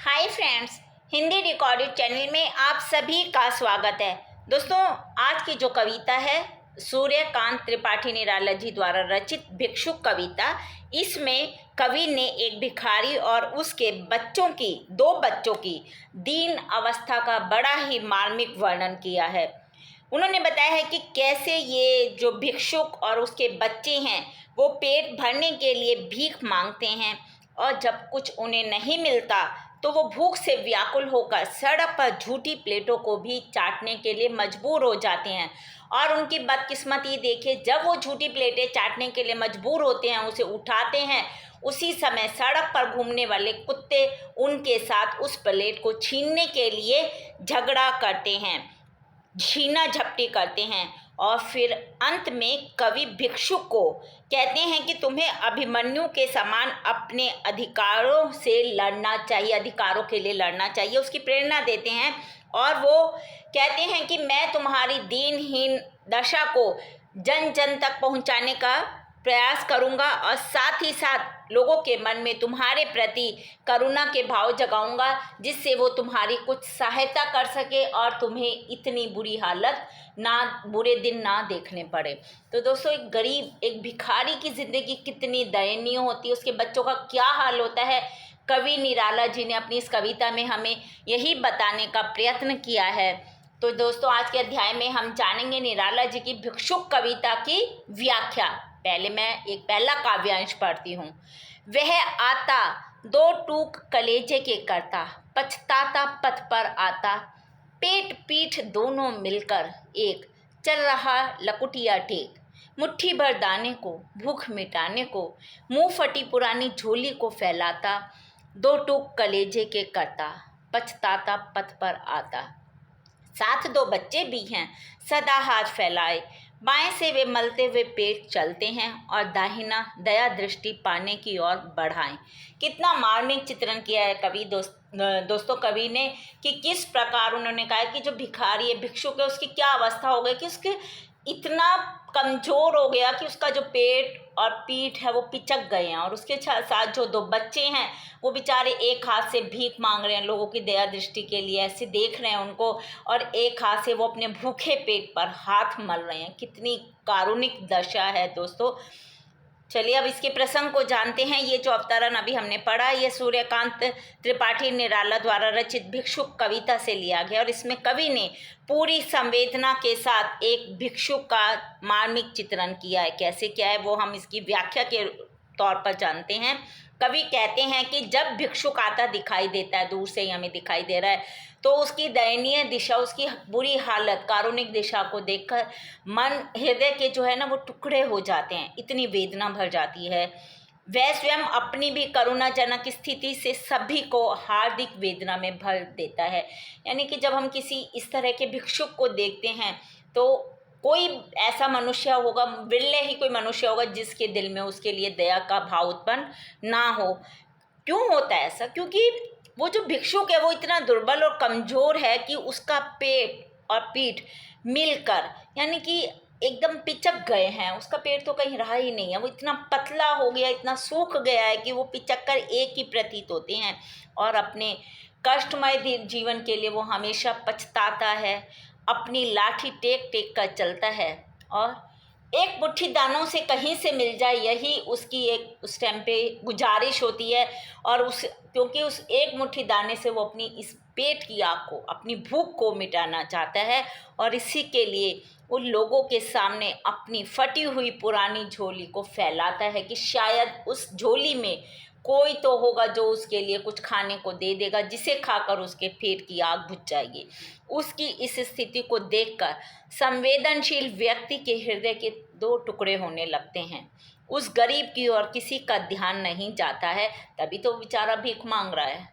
Hi friends, Hindi recorded channel में आप सभी का स्वागत है। दोस्तों, आज की जो कविता है सूर्यकांत त्रिपाठी निराला जी द्वारा रचित भिक्षुक कविता। इसमें कवि ने एक भिखारी और उसके दो बच्चों की दीन अवस्था का बड़ा ही मार्मिक वर्णन किया है। उन्होंने बताया है कि कैसे ये जो भिक्षुक और उसके बच्चे हैं वो पेट भरने के लिए भीख मांगते हैं और जब कुछ उन्हें नहीं मिलता तो वो भूख से व्याकुल होकर सड़क पर झूठी प्लेटों को भी चाटने के लिए मजबूर हो जाते हैं। और उनकी बदकिस्मती देखिए, जब वो झूठी प्लेटें चाटने के लिए मजबूर होते हैं, उसे उठाते हैं, उसी समय सड़क पर घूमने वाले कुत्ते उनके साथ उस प्लेट को छीनने के लिए झगड़ा करते हैं, छीना झपटी करते हैं। और फिर अंत में कवि भिक्षुक को कहते हैं कि तुम्हें अभिमन्यु के समान अपने अधिकारों से लड़ना चाहिए, अधिकारों के लिए लड़ना चाहिए, उसकी प्रेरणा देते हैं। और वो कहते हैं कि मैं तुम्हारी दीनहीन दशा को जन जन तक पहुंचाने का प्रयास करूंगा और साथ ही साथ लोगों के मन में तुम्हारे प्रति करुणा के भाव जगाऊंगा, जिससे वो तुम्हारी कुछ सहायता कर सके और तुम्हें इतनी बुरी हालत बुरे दिन ना देखने पड़े। तो दोस्तों, एक गरीब, एक भिखारी की ज़िंदगी कितनी दयनीय होती है, उसके बच्चों का क्या हाल होता है, कवि निराला जी ने अपनी इस कविता में हमें यही बताने का प्रयत्न किया है। तो दोस्तों, आज के अध्याय में हम जानेंगे निराला जी की भिक्षुक कविता की व्याख्या। पहले मैं एक पहला काव्यांश पढ़ती हूँ। वह आता दो टूक कलेजे के करता, पछताता पथ पर आता, पेट पीठ दोनों मिलकर एक, चल रहा लकुटिया टेक, मुट्ठी भर दाने को भूख मिटाने को, मुंह फटी पुरानी झोली को फैलाता, दो टूक कलेजे के करता, पछताता पथ पर आता। साथ दो बच्चे भी हैं, सदा हाथ फैलाए, बाएं से वे मलते हुए पेट चलते हैं और दाहिना दया दृष्टि पाने की ओर बढ़ाएं। कितना मार्मिक चित्रण किया है दोस्तों कवि ने, कि किस प्रकार उन्होंने कहा कि जो भिखारी है, भिक्षुक है, उसकी क्या अवस्था हो गई कि उसके इतना कमज़ोर हो गया कि उसका जो पेट और पीठ है वो पिचक गए हैं। और उसके साथ जो दो बच्चे हैं वो बेचारे एक हाथ से भीख मांग रहे हैं, लोगों की दया दृष्टि के लिए ऐसे देख रहे हैं उनको, और एक हाथ से वो अपने भूखे पेट पर हाथ मल रहे हैं। कितनी कारुणिक दशा है दोस्तों। चलिए अब इसके प्रसंग को जानते हैं। ये जो अवतरण अभी हमने पढ़ा, ये सूर्यकांत त्रिपाठी निराला द्वारा रचित भिक्षुक कविता से लिया गया और इसमें कवि ने पूरी संवेदना के साथ एक भिक्षुक का मार्मिक चित्रण किया है। कैसे क्या है वो हम इसकी व्याख्या के तौर पर जानते हैं। कवि कहते हैं कि जब भिक्षुक आता दिखाई देता है, दूर से ही हमें दिखाई दे रहा है, तो उसकी दयनीय दिशा, उसकी बुरी हालत, कारुणिक दिशा को देखकर मन, हृदय के जो है ना वो टुकड़े हो जाते हैं, इतनी वेदना भर जाती है। वह स्वयं अपनी भी करुणाजनक स्थिति से सभी को हार्दिक वेदना में भर देता है। यानी कि जब हम किसी इस तरह के भिक्षुक को देखते हैं तो कोई ऐसा मनुष्य होगा, विरले ही कोई मनुष्य होगा जिसके दिल में उसके लिए दया का भाव उत्पन्न ना हो। क्यों होता है ऐसा? क्योंकि वो जो भिक्षुक है वो इतना दुर्बल और कमज़ोर है कि उसका पेट और पीठ मिलकर यानी कि एकदम पिचक गए हैं। उसका पेट तो कहीं रहा ही नहीं है, वो इतना पतला हो गया, इतना सूख गया है कि वो पिचक कर एक ही प्रतीत होते हैं। और अपने कष्टमय जीवन के लिए वो हमेशा पछताता है, अपनी लाठी टेक टेक कर चलता है और एक मुट्ठी दानों से कहीं से मिल जाए, यही उसकी एक उस टाइम पे गुजारिश होती है। और क्योंकि उस एक मुट्ठी दाने से वो अपनी इस पेट की आग को, अपनी भूख को मिटाना चाहता है और इसी के लिए उन लोगों के सामने अपनी फटी हुई पुरानी झोली को फैलाता है कि शायद उस झोली में कोई तो होगा जो उसके लिए कुछ खाने को दे देगा, जिसे खाकर उसके पेट की आग बुझ जाएगी। उसकी इस स्थिति को देखकर संवेदनशील व्यक्ति के हृदय के दो टुकड़े होने लगते हैं। उस गरीब की ओर किसी का ध्यान नहीं जाता है, तभी तो बेचारा भीख मांग रहा है।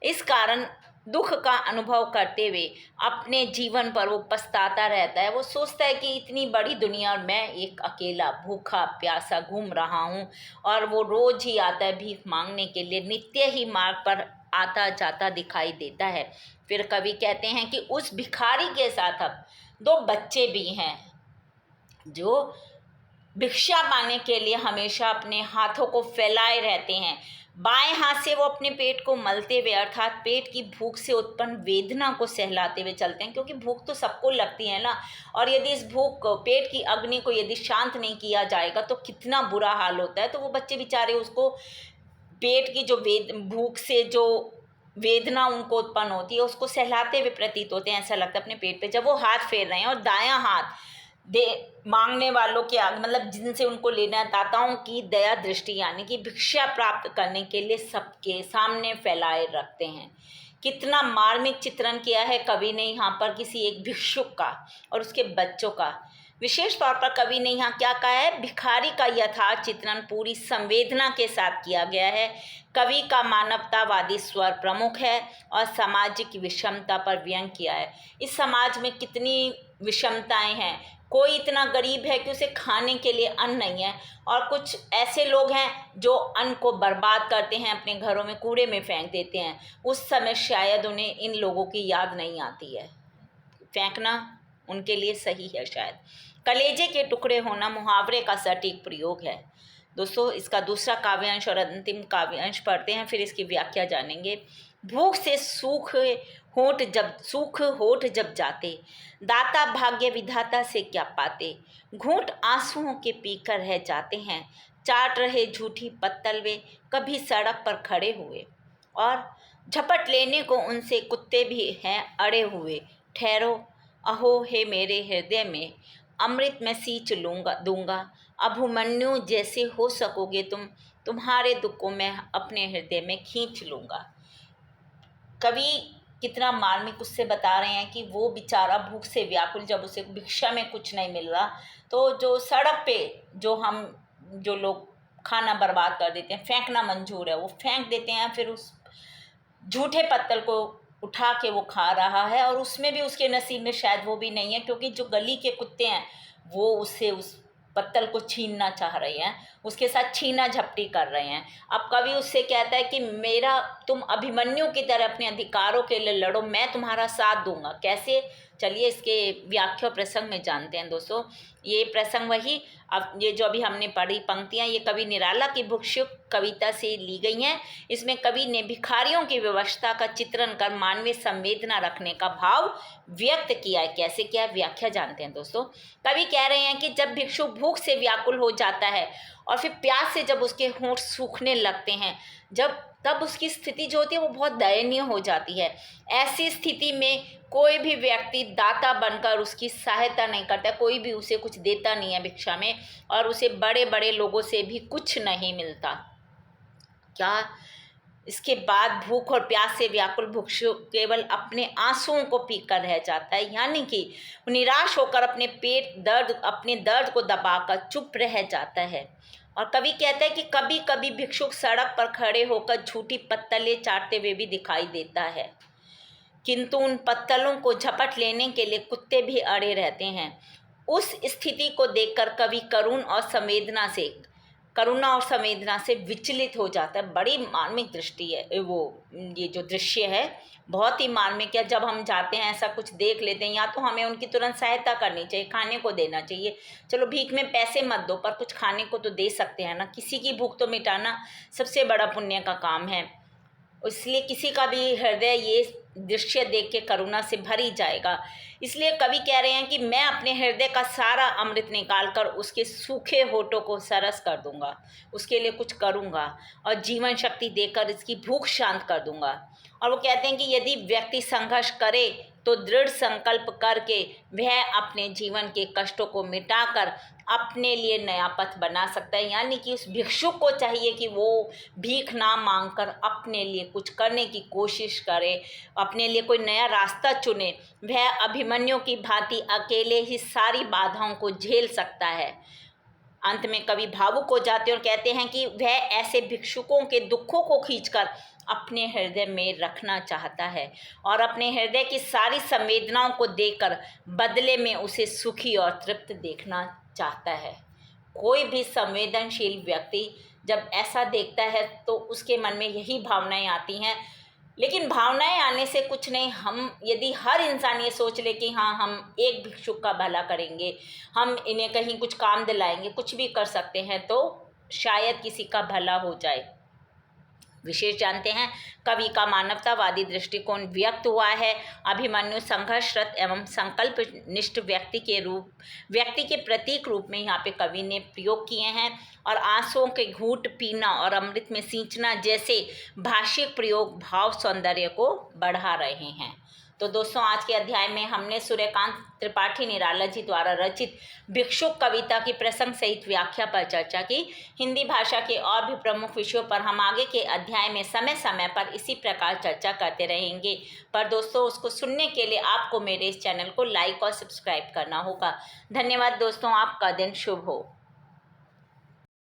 इस कारण दुख का अनुभव करते हुए अपने जीवन पर वो पछताता रहता है। वो सोचता है कि इतनी बड़ी दुनिया और मैं एक अकेला भूखा प्यासा घूम रहा हूँ। और वो रोज़ ही आता है भीख मांगने के लिए, नित्य ही मार्ग पर आता जाता दिखाई देता है। फिर कवि कहते हैं कि उस भिखारी के साथ अब दो बच्चे भी हैं जो भिक्षा पाने के लिए हमेशा अपने हाथों को फैलाए रहते हैं, बाएं हाथ से वो अपने पेट को मलते हुए अर्थात पेट की भूख से उत्पन्न वेदना को सहलाते हुए चलते हैं, क्योंकि भूख तो सबको लगती है ना। और यदि इस भूख को, पेट की अग्नि को यदि शांत नहीं किया जाएगा तो कितना बुरा हाल होता है। तो वो बच्चे बेचारे उसको पेट की जो भूख से जो वेदना उनको उत्पन्न होती है उसको सहलाते हुए प्रतीत होते हैं, ऐसा लगता है अपने पेट पे। जब वो हाथ फेर रहे हैं और दायां हाथ दे मांगने वालों के आगे, मतलब जिनसे उनको लेना है, दाताओं की दया दृष्टि यानी कि भिक्षा प्राप्त करने के लिए सबके सामने फैलाए रखते हैं। कितना मार्मिक चित्रण किया है कवि ने यहाँ पर किसी एक भिक्षुक का और उसके बच्चों का। विशेष तौर पर कवि ने यहाँ क्या कहा है, भिखारी का यथार्थ चित्रण पूरी संवेदना के साथ किया गया है। कवि का मानवतावादी स्वर प्रमुख है और सामाजिक विषमता पर व्यंग किया है। इस समाज में कितनी विषमताएं हैं, कोई इतना गरीब है कि उसे खाने के लिए अन्न नहीं है, और कुछ ऐसे लोग हैं जो अन्न को बर्बाद करते हैं, अपने घरों में कूड़े में फेंक देते हैं। उस समय शायद उन्हें इन लोगों की याद नहीं आती है, फेंकना उनके लिए सही है शायद। कलेजे के टुकड़े होना मुहावरे का सटीक प्रयोग है। दोस्तों, इसका दूसरा काव्यांश और अंतिम काव्यांश पढ़ते हैं, फिर इसकी व्याख्या जानेंगे। भूख से सूख होठ जब जाते, दाता भाग्य विधाता से क्या पाते। घूंट आंसुओं के पीकर रह जाते हैं, चाट रहे झूठी पत्तल वे कभी सड़क पर खड़े हुए। और झपट लेने को उनसे कुत्ते भी हैं अड़े हुए। ठहरो अहो हे मेरे हृदय में, अमृत में सींच दूंगा। अभिमन्यु जैसे हो सकोगे तुम, तुम्हारे दुख को मैं अपने हृदय में खींच लूँगा। कवि कितना मार्मिक उससे बता रहे हैं कि वो बेचारा भूख से व्याकुल, जब उसे भिक्षा में कुछ नहीं मिल रहा तो जो सड़क पे जो लोग खाना बर्बाद कर देते हैं, फेंकना मंजूर है, वो फेंक देते हैं, फिर उस झूठे पत्तल को उठा के वो खा रहा है। और उसमें भी उसके नसीब में शायद वो भी नहीं है, क्योंकि जो गली के कुत्ते हैं वो उससे उस पत्तल को छीनना चाह रहे हैं, उसके साथ छीना झपटी कर रहे हैं। अब कवि उससे कहता है कि तुम अभिमन्यु की तरह अपने अधिकारों के लिए लड़ो, मैं तुम्हारा साथ दूंगा। कैसे, चलिए इसके व्याख्या प्रसंग में जानते हैं। दोस्तों, ये प्रसंग वही, अब ये जो अभी हमने पढ़ी पंक्तियाँ, ये कवि निराला की भिक्षुक कविता से ली गई हैं। इसमें कवि ने भिखारियों की व्यवस्था का चित्रण कर मानवीय संवेदना रखने का भाव व्यक्त किया है। कैसे किया है, व्याख्या जानते हैं। दोस्तों, कवि कह रहे हैं कि जब भिक्षु भूख से व्याकुल हो जाता है और फिर प्यास से जब उसके होंठ सूखने लगते हैं, तब उसकी स्थिति जो होती है वो बहुत दयनीय हो जाती है। ऐसी स्थिति में कोई भी व्यक्ति दाता बनकर उसकी सहायता नहीं करता, कोई भी उसे कुछ देता नहीं है भिक्षा में, और उसे बड़े बड़े लोगों से भी कुछ नहीं मिलता। क्या इसके बाद भूख और प्यास से व्याकुल भिक्षु केवल अपने आंसुओं को पीकर रह जाता है, यानी कि निराश होकर अपने दर्द को दबाकर चुप रह जाता है। और कवि कहता है कि कभी कभी भिक्षुक सड़क पर खड़े होकर झूठी पत्तलें चाटते हुए भी दिखाई देता है, किंतु उन पत्तलों को झपट लेने के लिए कुत्ते भी अड़े रहते हैं। उस स्थिति को देखकर कवि करुणा और संवेदना से विचलित हो जाता है। बड़ी मार्मिक दृष्टि है ये जो दृश्य है बहुत ही मार्मिक है। जब हम जाते हैं ऐसा कुछ देख लेते हैं, या तो हमें उनकी तुरंत सहायता करनी चाहिए, खाने को देना चाहिए। चलो भीख में पैसे मत दो, पर कुछ खाने को तो दे सकते हैं ना। किसी की भूख तो मिटाना सबसे बड़ा पुण्य का काम है। इसलिए किसी का भी हृदय ये दृश्य देख के करुणा से भर ही जाएगा। इसलिए कवि कह रहे हैं कि मैं अपने हृदय का सारा अमृत निकाल कर उसके सूखे होठों को सरस कर दूंगा, उसके लिए कुछ करूंगा और जीवन शक्ति देकर इसकी भूख शांत कर दूंगा। और वो कहते हैं कि यदि व्यक्ति संघर्ष करे तो दृढ़ संकल्प करके वह अपने जीवन के कष्टों को मिटाकर अपने लिए नया पथ बना सकता है। यानी कि उस भिक्षुक को चाहिए कि वो भीख ना मांगकर अपने लिए कुछ करने की कोशिश करे, अपने लिए कोई नया रास्ता चुने। वह अभिमन्यु की भांति अकेले ही सारी बाधाओं को झेल सकता है। अंत में कवि भावुक हो जाते हैं और कहते हैं कि वह ऐसे भिक्षुकों के दुखों को खींचकर अपने हृदय में रखना चाहता है और अपने हृदय की सारी संवेदनाओं को देकर बदले में उसे सुखी और तृप्त देखना चाहता है। कोई भी संवेदनशील व्यक्ति जब ऐसा देखता है तो उसके मन में यही भावनाएं आती हैं। लेकिन भावनाएं आने से कुछ नहीं, हम यदि हर इंसान ये सोच ले कि हाँ हम एक भिक्षुक का भला करेंगे, हम इन्हें कहीं कुछ काम दिलाएंगे, कुछ भी कर सकते हैं, तो शायद किसी का भला हो जाए। विशेष जानते हैं। कवि का मानवतावादी दृष्टिकोण व्यक्त हुआ है। अभिमन्यु संघर्षरत एवं संकल्पनिष्ठ व्यक्ति के प्रतीक रूप में यहाँ पे कवि ने प्रयोग किए हैं। और आंसुओं के घूंट पीना और अमृत में सींचना जैसे भाषिक प्रयोग भाव सौंदर्य को बढ़ा रहे हैं। तो दोस्तों, आज के अध्याय में हमने सूर्यकांत त्रिपाठी निराला जी द्वारा रचित भिक्षुक कविता की प्रसंग सहित व्याख्या पर चर्चा की। हिंदी भाषा के और भी प्रमुख विषयों पर हम आगे के अध्याय में समय समय पर इसी प्रकार चर्चा करते रहेंगे। पर दोस्तों, उसको सुनने के लिए आपको मेरे इस चैनल को लाइक और सब्सक्राइब करना होगा। धन्यवाद दोस्तों, आपका दिन शुभ हो।